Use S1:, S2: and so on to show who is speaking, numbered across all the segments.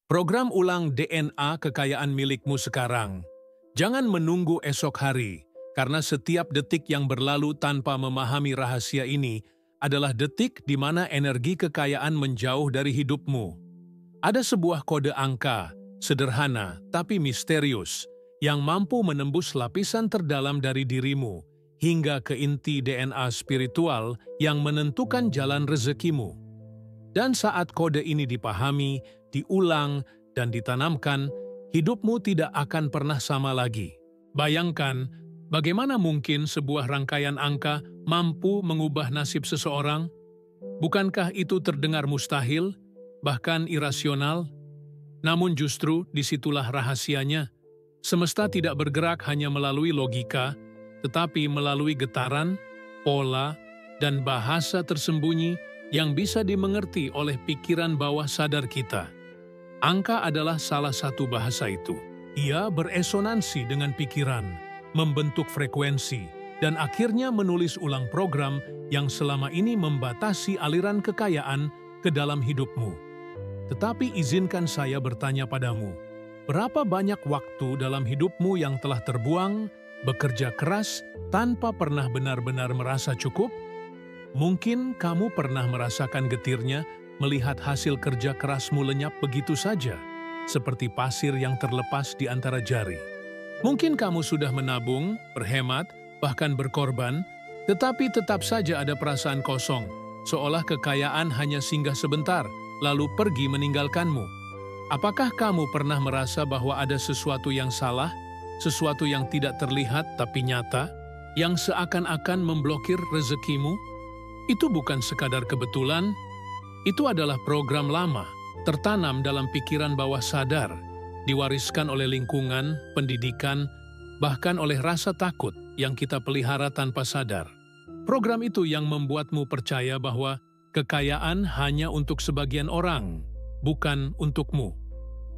S1: Program ulang DNA kekayaan milikmu sekarang. Jangan menunggu esok hari, karena setiap detik yang berlalu tanpa memahami rahasia ini adalah detik di mana energi kekayaan menjauh dari hidupmu. Ada sebuah kode angka, sederhana tapi misterius, yang mampu menembus lapisan terdalam dari dirimu hingga ke inti DNA spiritual yang menentukan jalan rezekimu. Dan saat kode ini dipahami, diulang, dan ditanamkan, hidupmu tidak akan pernah sama lagi. Bayangkan, bagaimana mungkin sebuah rangkaian angka mampu mengubah nasib seseorang? Bukankah itu terdengar mustahil, bahkan irasional? Namun justru disitulah rahasianya. Semesta tidak bergerak hanya melalui logika, tetapi melalui getaran, pola, dan bahasa tersembunyi yang bisa dimengerti oleh pikiran bawah sadar kita. Angka adalah salah satu bahasa itu. Ia beresonansi dengan pikiran, membentuk frekuensi, dan akhirnya menulis ulang program yang selama ini membatasi aliran kekayaan ke dalam hidupmu. Tetapi izinkan saya bertanya padamu, berapa banyak waktu dalam hidupmu yang telah terbuang, bekerja keras, tanpa pernah benar-benar merasa cukup? Mungkin kamu pernah merasakan getirnya melihat hasil kerja kerasmu lenyap begitu saja, seperti pasir yang terlepas di antara jari. Mungkin kamu sudah menabung, berhemat, bahkan berkorban, tetapi tetap saja ada perasaan kosong, seolah kekayaan hanya singgah sebentar, lalu pergi meninggalkanmu. Apakah kamu pernah merasa bahwa ada sesuatu yang salah, sesuatu yang tidak terlihat tapi nyata, yang seakan-akan memblokir rezekimu? Itu bukan sekadar kebetulan, itu adalah program lama, tertanam dalam pikiran bawah sadar, diwariskan oleh lingkungan, pendidikan, bahkan oleh rasa takut yang kita pelihara tanpa sadar. Program itu yang membuatmu percaya bahwa kekayaan hanya untuk sebagian orang, bukan untukmu.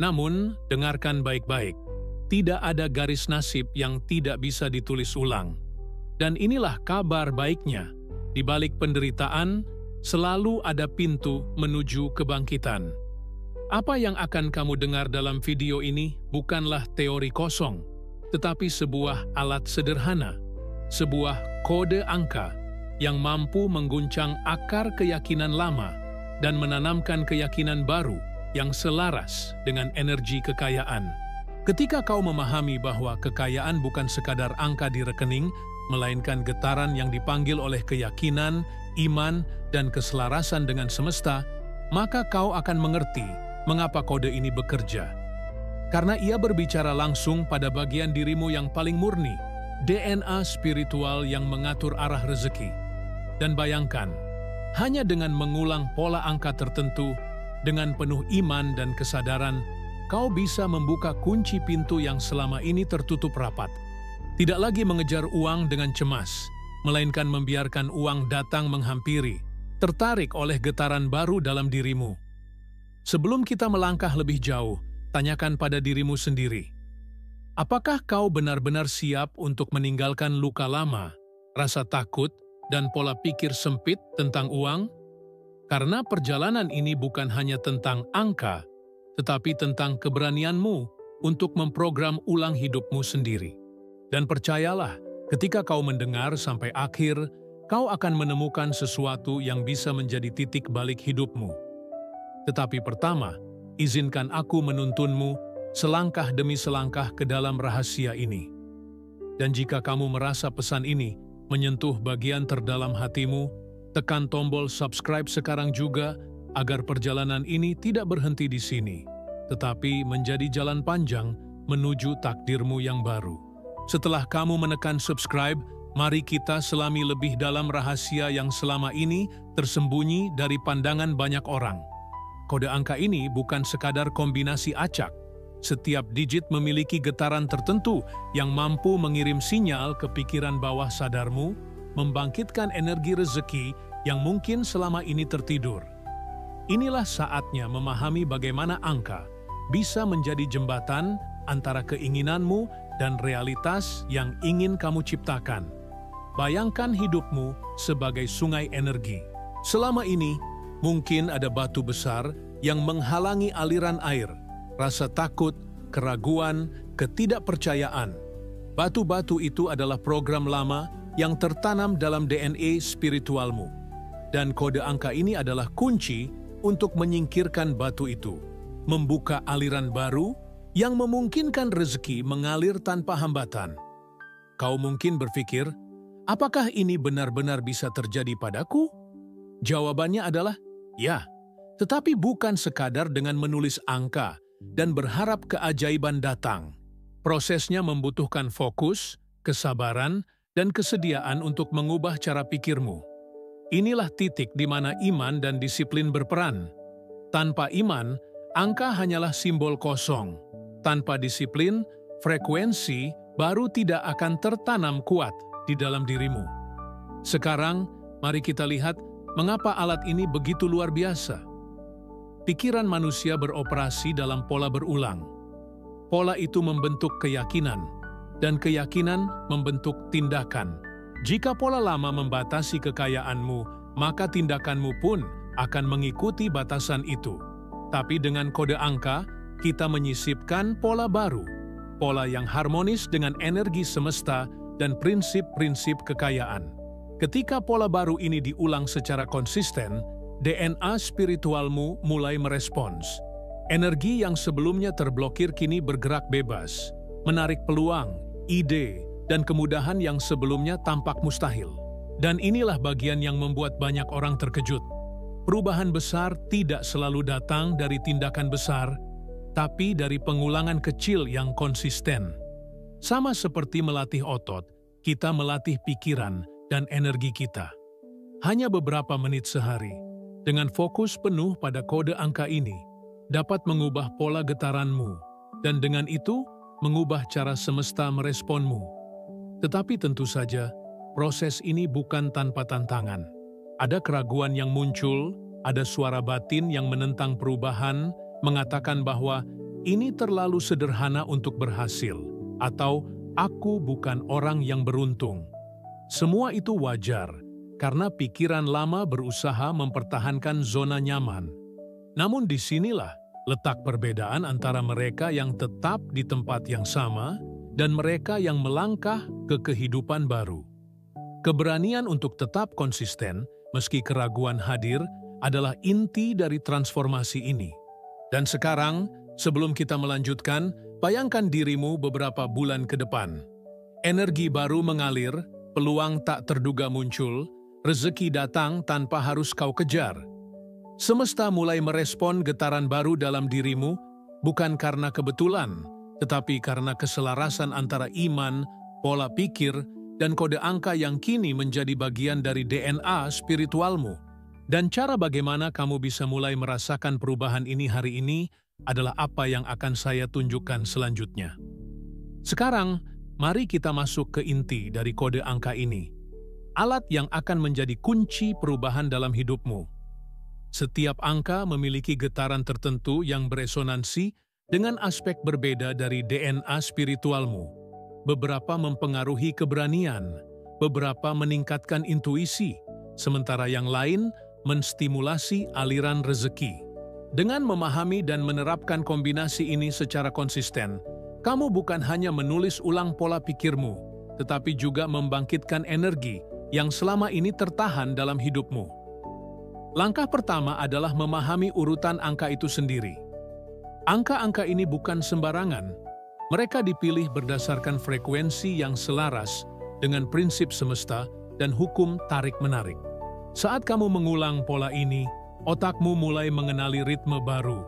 S1: Namun, dengarkan baik-baik, tidak ada garis nasib yang tidak bisa ditulis ulang. Dan inilah kabar baiknya. Di balik penderitaan, selalu ada pintu menuju kebangkitan. Apa yang akan kamu dengar dalam video ini bukanlah teori kosong, tetapi sebuah alat sederhana, sebuah kode angka yang mampu mengguncang akar keyakinan lama dan menanamkan keyakinan baru yang selaras dengan energi kekayaan. Ketika kau memahami bahwa kekayaan bukan sekadar angka di rekening, melainkan getaran yang dipanggil oleh keyakinan, iman, dan keselarasan dengan semesta, maka kau akan mengerti mengapa kode ini bekerja. Karena ia berbicara langsung pada bagian dirimu yang paling murni, DNA spiritual yang mengatur arah rezeki. Dan bayangkan, hanya dengan mengulang pola angka tertentu, dengan penuh iman dan kesadaran, kau bisa membuka kunci pintu yang selama ini tertutup rapat. Tidak lagi mengejar uang dengan cemas, melainkan membiarkan uang datang menghampiri, tertarik oleh getaran baru dalam dirimu. Sebelum kita melangkah lebih jauh, tanyakan pada dirimu sendiri. Apakah kau benar-benar siap untuk meninggalkan luka lama, rasa takut, dan pola pikir sempit tentang uang? Karena perjalanan ini bukan hanya tentang angka, tetapi tentang keberanianmu untuk memprogram ulang hidupmu sendiri. Dan percayalah, ketika kau mendengar sampai akhir, kau akan menemukan sesuatu yang bisa menjadi titik balik hidupmu. Tetapi pertama, izinkan aku menuntunmu selangkah demi selangkah ke dalam rahasia ini. Dan jika kamu merasa pesan ini menyentuh bagian terdalam hatimu, tekan tombol subscribe sekarang juga agar perjalanan ini tidak berhenti di sini, tetapi menjadi jalan panjang menuju takdirmu yang baru. Setelah kamu menekan subscribe, mari kita selami lebih dalam rahasia yang selama ini tersembunyi dari pandangan banyak orang. Kode angka ini bukan sekadar kombinasi acak. Setiap digit memiliki getaran tertentu yang mampu mengirim sinyal ke pikiran bawah sadarmu, membangkitkan energi rezeki yang mungkin selama ini tertidur. Inilah saatnya memahami bagaimana angka bisa menjadi jembatan antara keinginanmu dan realitas yang ingin kamu ciptakan. Bayangkan hidupmu sebagai sungai energi. Selama ini, mungkin ada batu besar yang menghalangi aliran air, rasa takut, keraguan, ketidakpercayaan. Batu-batu itu adalah program lama yang tertanam dalam DNA spiritualmu. Dan kode angka ini adalah kunci untuk menyingkirkan batu itu, membuka aliran baru yang memungkinkan rezeki mengalir tanpa hambatan. Kau mungkin berpikir, apakah ini benar-benar bisa terjadi padaku? Jawabannya adalah ya, tetapi bukan sekadar dengan menulis angka dan berharap keajaiban datang. Prosesnya membutuhkan fokus, kesabaran, dan kesediaan untuk mengubah cara pikirmu. Inilah titik di mana iman dan disiplin berperan. Tanpa iman, angka hanyalah simbol kosong. Tanpa disiplin, frekuensi baru tidak akan tertanam kuat di dalam dirimu. Sekarang, mari kita lihat mengapa alat ini begitu luar biasa. Pikiran manusia beroperasi dalam pola berulang. Pola itu membentuk keyakinan, dan keyakinan membentuk tindakan. Jika pola lama membatasi kekayaanmu, maka tindakanmu pun akan mengikuti batasan itu. Tapi dengan kode angka, kita menyisipkan pola baru, pola yang harmonis dengan energi semesta dan prinsip-prinsip kekayaan. Ketika pola baru ini diulang secara konsisten, DNA spiritualmu mulai merespons. Energi yang sebelumnya terblokir kini bergerak bebas, menarik peluang, ide, dan kemudahan yang sebelumnya tampak mustahil. Dan inilah bagian yang membuat banyak orang terkejut. Perubahan besar tidak selalu datang dari tindakan besar, tapi dari pengulangan kecil yang konsisten. Sama seperti melatih otot, kita melatih pikiran dan energi kita. Hanya beberapa menit sehari, dengan fokus penuh pada kode angka ini, dapat mengubah pola getaranmu, dan dengan itu mengubah cara semesta meresponmu. Tetapi tentu saja, proses ini bukan tanpa tantangan. Ada keraguan yang muncul, ada suara batin yang menentang perubahan, mengatakan bahwa ini terlalu sederhana untuk berhasil, atau aku bukan orang yang beruntung. Semua itu wajar, karena pikiran lama berusaha mempertahankan zona nyaman. Namun disinilah letak perbedaan antara mereka yang tetap di tempat yang sama dan mereka yang melangkah ke kehidupan baru. Keberanian untuk tetap konsisten, meski keraguan hadir, adalah inti dari transformasi ini. Dan sekarang, sebelum kita melanjutkan, bayangkan dirimu beberapa bulan ke depan. Energi baru mengalir, peluang tak terduga muncul, rezeki datang tanpa harus kau kejar. Semesta mulai merespon getaran baru dalam dirimu, bukan karena kebetulan, tetapi karena keselarasan antara iman, pola pikir, dan kode angka yang kini menjadi bagian dari DNA spiritualmu. Dan cara bagaimana kamu bisa mulai merasakan perubahan ini hari ini adalah apa yang akan saya tunjukkan selanjutnya. Sekarang, mari kita masuk ke inti dari kode angka ini. Alat yang akan menjadi kunci perubahan dalam hidupmu. Setiap angka memiliki getaran tertentu yang beresonansi dengan aspek berbeda dari DNA spiritualmu. Beberapa mempengaruhi keberanian, beberapa meningkatkan intuisi, sementara yang lain menstimulasi aliran rezeki. Dengan memahami dan menerapkan kombinasi ini secara konsisten, kamu bukan hanya menulis ulang pola pikirmu, tetapi juga membangkitkan energi yang selama ini tertahan dalam hidupmu. Langkah pertama adalah memahami urutan angka itu sendiri. Angka-angka ini bukan sembarangan. Mereka dipilih berdasarkan frekuensi yang selaras dengan prinsip semesta dan hukum tarik-menarik. Saat kamu mengulang pola ini, otakmu mulai mengenali ritme baru.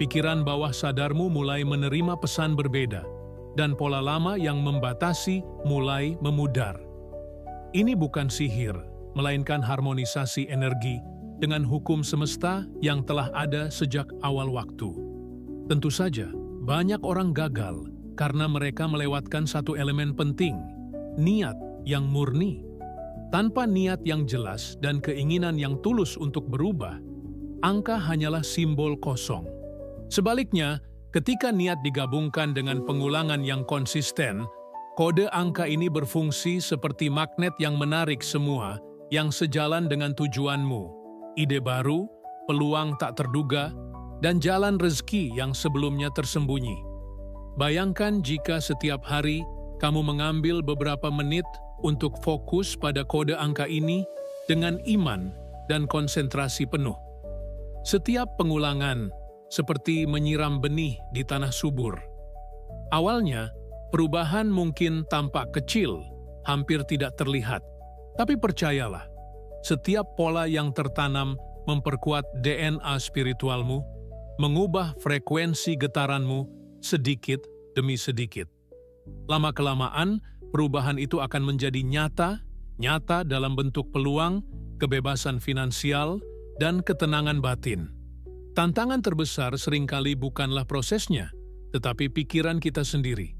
S1: Pikiran bawah sadarmu mulai menerima pesan berbeda, dan pola lama yang membatasi mulai memudar. Ini bukan sihir, melainkan harmonisasi energi dengan hukum semesta yang telah ada sejak awal waktu. Tentu saja, banyak orang gagal karena mereka melewatkan satu elemen penting, niat yang murni. Tanpa niat yang jelas dan keinginan yang tulus untuk berubah, angka hanyalah simbol kosong. Sebaliknya, ketika niat digabungkan dengan pengulangan yang konsisten, kode angka ini berfungsi seperti magnet yang menarik semua yang sejalan dengan tujuanmu. Ide baru, peluang tak terduga, dan jalan rezeki yang sebelumnya tersembunyi. Bayangkan jika setiap hari kamu mengambil beberapa menit untuk fokus pada kode angka ini dengan iman dan konsentrasi penuh. Setiap pengulangan seperti menyiram benih di tanah subur. Awalnya, perubahan mungkin tampak kecil, hampir tidak terlihat. Tapi percayalah, setiap pola yang tertanam memperkuat DNA spiritualmu, mengubah frekuensi getaranmu sedikit demi sedikit. Lama-kelamaan, perubahan itu akan menjadi nyata dalam bentuk peluang, kebebasan finansial, dan ketenangan batin. Tantangan terbesar seringkali bukanlah prosesnya, tetapi pikiran kita sendiri.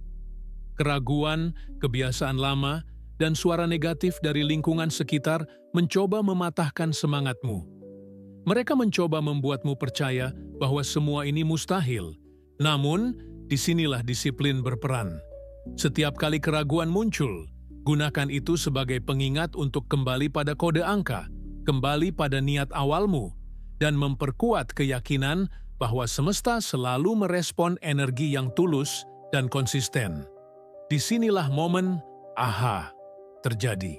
S1: Keraguan, kebiasaan lama, dan suara negatif dari lingkungan sekitar mencoba mematahkan semangatmu. Mereka mencoba membuatmu percaya bahwa semua ini mustahil. Namun, disinilah disiplin berperan. Setiap kali keraguan muncul, gunakan itu sebagai pengingat untuk kembali pada kode angka, kembali pada niat awalmu, dan memperkuat keyakinan bahwa semesta selalu merespon energi yang tulus dan konsisten. Disinilah momen aha terjadi.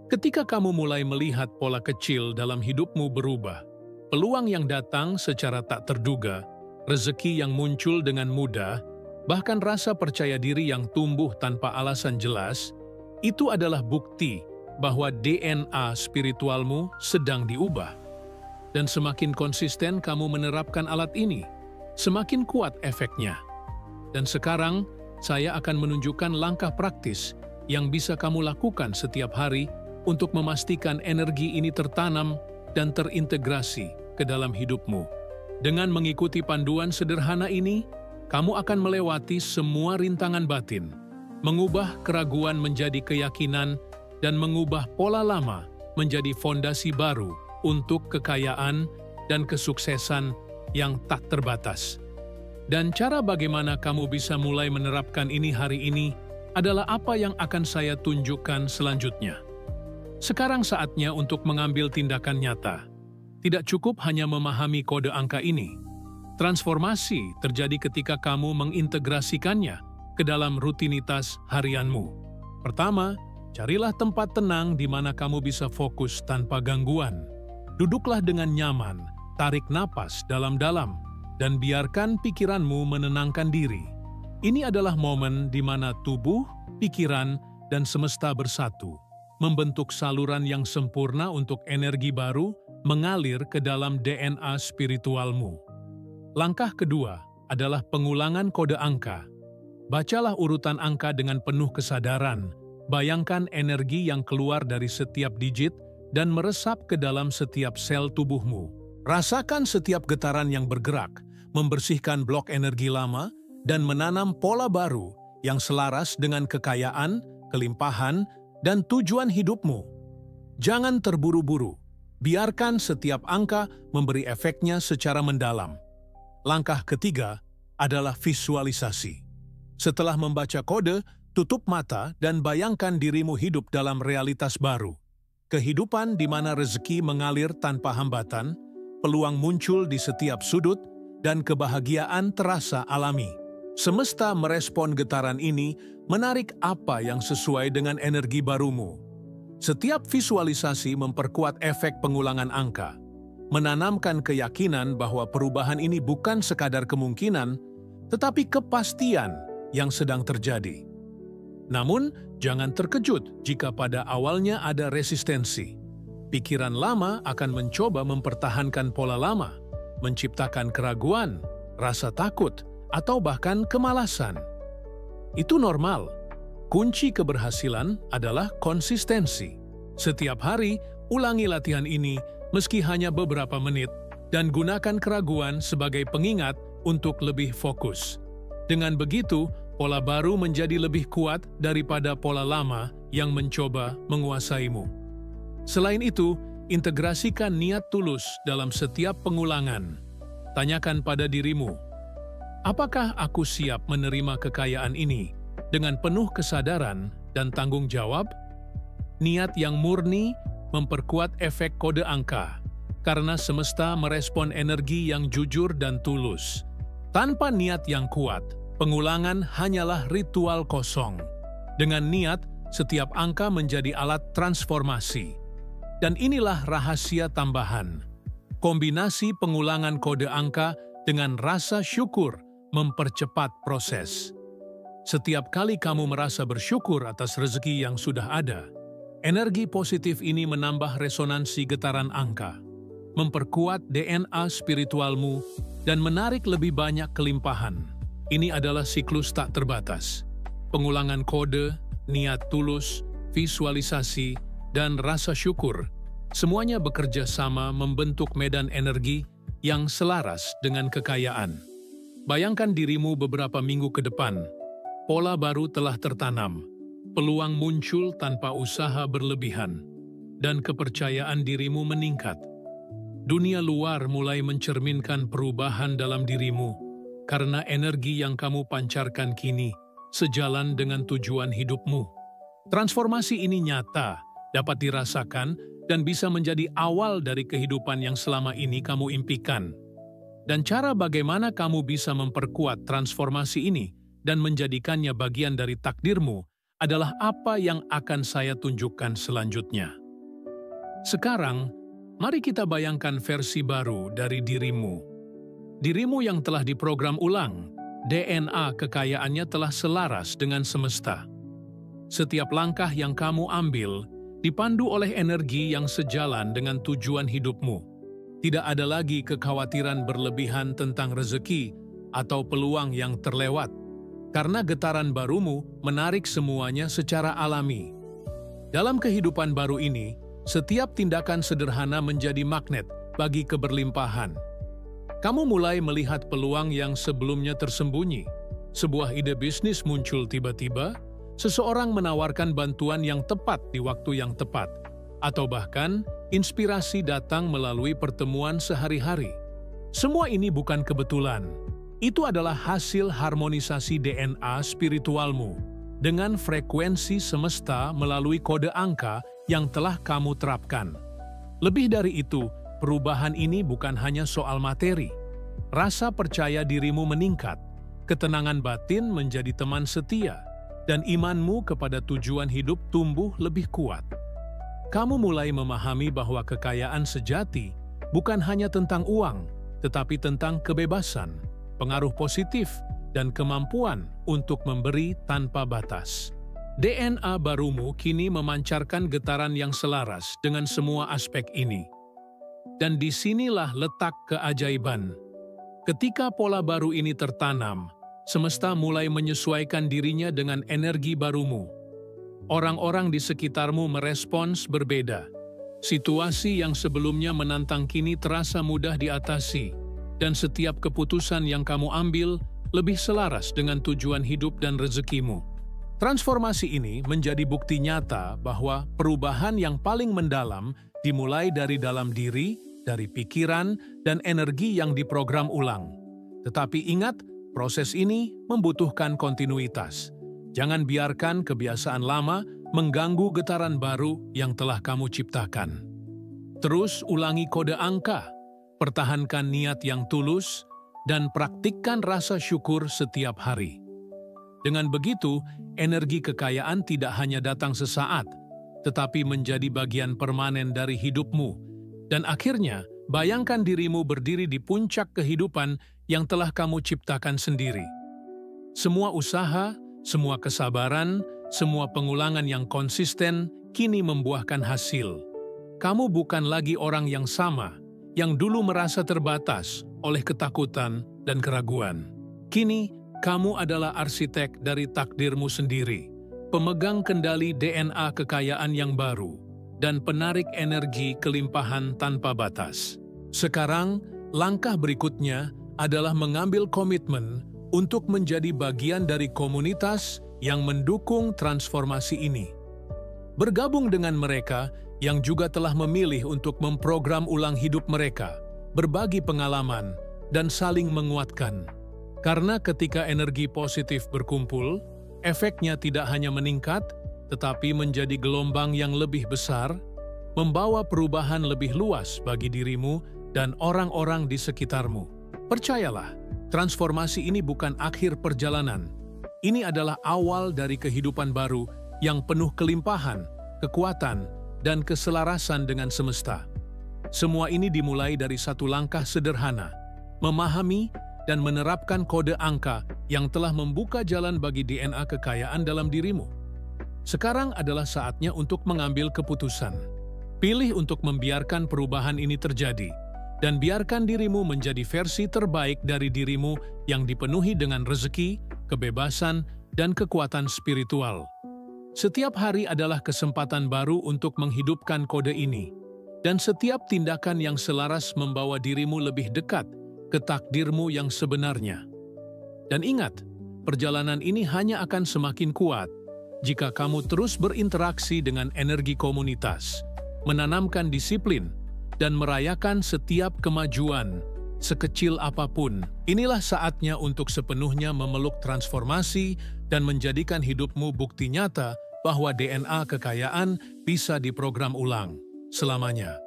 S1: Ketika kamu mulai melihat pola kecil dalam hidupmu berubah, peluang yang datang secara tak terduga, rezeki yang muncul dengan mudah, bahkan rasa percaya diri yang tumbuh tanpa alasan jelas, itu adalah bukti bahwa DNA spiritualmu sedang diubah. Dan semakin konsisten kamu menerapkan alat ini, semakin kuat efeknya. Dan sekarang, saya akan menunjukkan langkah praktis yang bisa kamu lakukan setiap hari untuk memastikan energi ini tertanam dan terintegrasi ke dalam hidupmu. Dengan mengikuti panduan sederhana ini, kamu akan melewati semua rintangan batin, mengubah keraguan menjadi keyakinan, dan mengubah pola lama menjadi fondasi baru untuk kekayaan dan kesuksesan yang tak terbatas. Dan cara bagaimana kamu bisa mulai menerapkan ini hari ini adalah apa yang akan saya tunjukkan selanjutnya. Sekarang saatnya untuk mengambil tindakan nyata. Tidak cukup hanya memahami kode angka ini. Transformasi terjadi ketika kamu mengintegrasikannya ke dalam rutinitas harianmu. Pertama, carilah tempat tenang di mana kamu bisa fokus tanpa gangguan. Duduklah dengan nyaman, tarik napas dalam-dalam, dan biarkan pikiranmu menenangkan diri. Ini adalah momen di mana tubuh, pikiran, dan semesta bersatu, membentuk saluran yang sempurna untuk energi baru mengalir ke dalam DNA spiritualmu. Langkah kedua adalah pengulangan kode angka. Bacalah urutan angka dengan penuh kesadaran. Bayangkan energi yang keluar dari setiap digit dan meresap ke dalam setiap sel tubuhmu. Rasakan setiap getaran yang bergerak, membersihkan blok energi lama, dan menanam pola baru yang selaras dengan kekayaan, kelimpahan, dan tujuan hidupmu. Jangan terburu-buru. Biarkan setiap angka memberi efeknya secara mendalam. Langkah ketiga adalah visualisasi. Setelah membaca kode, tutup mata dan bayangkan dirimu hidup dalam realitas baru. Kehidupan di mana rezeki mengalir tanpa hambatan, peluang muncul di setiap sudut, dan kebahagiaan terasa alami. Semesta merespon getaran ini, menarik apa yang sesuai dengan energi barumu. Setiap visualisasi memperkuat efek pengulangan angka, menanamkan keyakinan bahwa perubahan ini bukan sekadar kemungkinan, tetapi kepastian yang sedang terjadi. Namun, jangan terkejut jika pada awalnya ada resistensi. Pikiran lama akan mencoba mempertahankan pola lama, menciptakan keraguan, rasa takut, atau bahkan kemalasan. Itu normal. Kunci keberhasilan adalah konsistensi. Setiap hari, ulangi latihan ini meski hanya beberapa menit, dan gunakan keraguan sebagai pengingat untuk lebih fokus. Dengan begitu, pola baru menjadi lebih kuat daripada pola lama yang mencoba menguasaimu. Selain itu, integrasikan niat tulus dalam setiap pengulangan. Tanyakan pada dirimu, apakah aku siap menerima kekayaan ini dengan penuh kesadaran dan tanggung jawab? Niat yang murni memperkuat efek kode angka, karena semesta merespon energi yang jujur dan tulus. Tanpa niat yang kuat, pengulangan hanyalah ritual kosong. Dengan niat, setiap angka menjadi alat transformasi. Dan inilah rahasia tambahan. Kombinasi pengulangan kode angka dengan rasa syukur mempercepat proses. Setiap kali kamu merasa bersyukur atas rezeki yang sudah ada, energi positif ini menambah resonansi getaran angka, memperkuat DNA spiritualmu, dan menarik lebih banyak kelimpahan. Ini adalah siklus tak terbatas. Pengulangan kode, niat tulus, visualisasi, dan rasa syukur, semuanya bekerja sama membentuk medan energi yang selaras dengan kekayaan. Bayangkan dirimu beberapa minggu ke depan. Pola baru telah tertanam, peluang muncul tanpa usaha berlebihan, dan kepercayaan dirimu meningkat. Dunia luar mulai mencerminkan perubahan dalam dirimu, karena energi yang kamu pancarkan kini sejalan dengan tujuan hidupmu. Transformasi ini nyata, dapat dirasakan, dan bisa menjadi awal dari kehidupan yang selama ini kamu impikan. Dan cara bagaimana kamu bisa memperkuat transformasi ini dan menjadikannya bagian dari takdirmu adalah apa yang akan saya tunjukkan selanjutnya. Sekarang, mari kita bayangkan versi baru dari dirimu. Dirimu yang telah diprogram ulang, DNA kekayaannya telah selaras dengan semesta. Setiap langkah yang kamu ambil dipandu oleh energi yang sejalan dengan tujuan hidupmu. Tidak ada lagi kekhawatiran berlebihan tentang rezeki atau peluang yang terlewat, karena getaran barumu menarik semuanya secara alami. Dalam kehidupan baru ini, setiap tindakan sederhana menjadi magnet bagi keberlimpahan. Kamu mulai melihat peluang yang sebelumnya tersembunyi. Sebuah ide bisnis muncul tiba-tiba, seseorang menawarkan bantuan yang tepat di waktu yang tepat, atau bahkan inspirasi datang melalui pertemuan sehari-hari. Semua ini bukan kebetulan. Itu adalah hasil harmonisasi DNA spiritualmu dengan frekuensi semesta melalui kode angka yang telah kamu terapkan. Lebih dari itu, perubahan ini bukan hanya soal materi. Rasa percaya dirimu meningkat, ketenangan batin menjadi teman setia, dan imanmu kepada tujuan hidup tumbuh lebih kuat. Kamu mulai memahami bahwa kekayaan sejati bukan hanya tentang uang, tetapi tentang kebebasan, pengaruh positif, dan kemampuan untuk memberi tanpa batas. DNA barumu kini memancarkan getaran yang selaras dengan semua aspek ini. Dan disinilah letak keajaiban. Ketika pola baru ini tertanam, semesta mulai menyesuaikan dirinya dengan energi barumu. Orang-orang di sekitarmu merespons berbeda. Situasi yang sebelumnya menantang kini terasa mudah diatasi, dan setiap keputusan yang kamu ambil lebih selaras dengan tujuan hidup dan rezekimu. Transformasi ini menjadi bukti nyata bahwa perubahan yang paling mendalam dimulai dari dalam diri, dari pikiran, dan energi yang diprogram ulang. Tetapi ingat, proses ini membutuhkan kontinuitas. Jangan biarkan kebiasaan lama mengganggu getaran baru yang telah kamu ciptakan. Terus ulangi kode angka, pertahankan niat yang tulus, dan praktikkan rasa syukur setiap hari. Dengan begitu, energi kekayaan tidak hanya datang sesaat, tetapi menjadi bagian permanen dari hidupmu. Dan akhirnya, bayangkan dirimu berdiri di puncak kehidupan yang telah kamu ciptakan sendiri. Semua usaha, semua kesabaran, semua pengulangan yang konsisten kini membuahkan hasil. Kamu bukan lagi orang yang sama, yang dulu merasa terbatas oleh ketakutan dan keraguan. Kini, kamu adalah arsitek dari takdirmu sendiri, pemegang kendali DNA kekayaan yang baru, dan penarik energi kelimpahan tanpa batas. Sekarang, langkah berikutnya adalah mengambil komitmen untuk menjadi bagian dari komunitas yang mendukung transformasi ini. Bergabung dengan mereka yang juga telah memilih untuk memprogram ulang hidup mereka, berbagi pengalaman, dan saling menguatkan. Karena ketika energi positif berkumpul, efeknya tidak hanya meningkat, tetapi menjadi gelombang yang lebih besar, membawa perubahan lebih luas bagi dirimu dan orang-orang di sekitarmu. Percayalah, transformasi ini bukan akhir perjalanan. Ini adalah awal dari kehidupan baru yang penuh kelimpahan, kekuatan, dan keselarasan dengan semesta. Semua ini dimulai dari satu langkah sederhana, memahami dan menerapkan kode angka yang telah membuka jalan bagi DNA kekayaan dalam dirimu. Sekarang adalah saatnya untuk mengambil keputusan. Pilih untuk membiarkan perubahan ini terjadi, dan biarkan dirimu menjadi versi terbaik dari dirimu yang dipenuhi dengan rezeki, kebebasan, dan kekuatan spiritual. Setiap hari adalah kesempatan baru untuk menghidupkan kode ini, dan setiap tindakan yang selaras membawa dirimu lebih dekat ke takdirmu yang sebenarnya. Dan ingat, perjalanan ini hanya akan semakin kuat jika kamu terus berinteraksi dengan energi komunitas, menanamkan disiplin, dan merayakan setiap kemajuan, sekecil apapun. Inilah saatnya untuk sepenuhnya memeluk transformasi dan menjadikan hidupmu bukti nyata bahwa DNA kekayaan bisa diprogram ulang selamanya.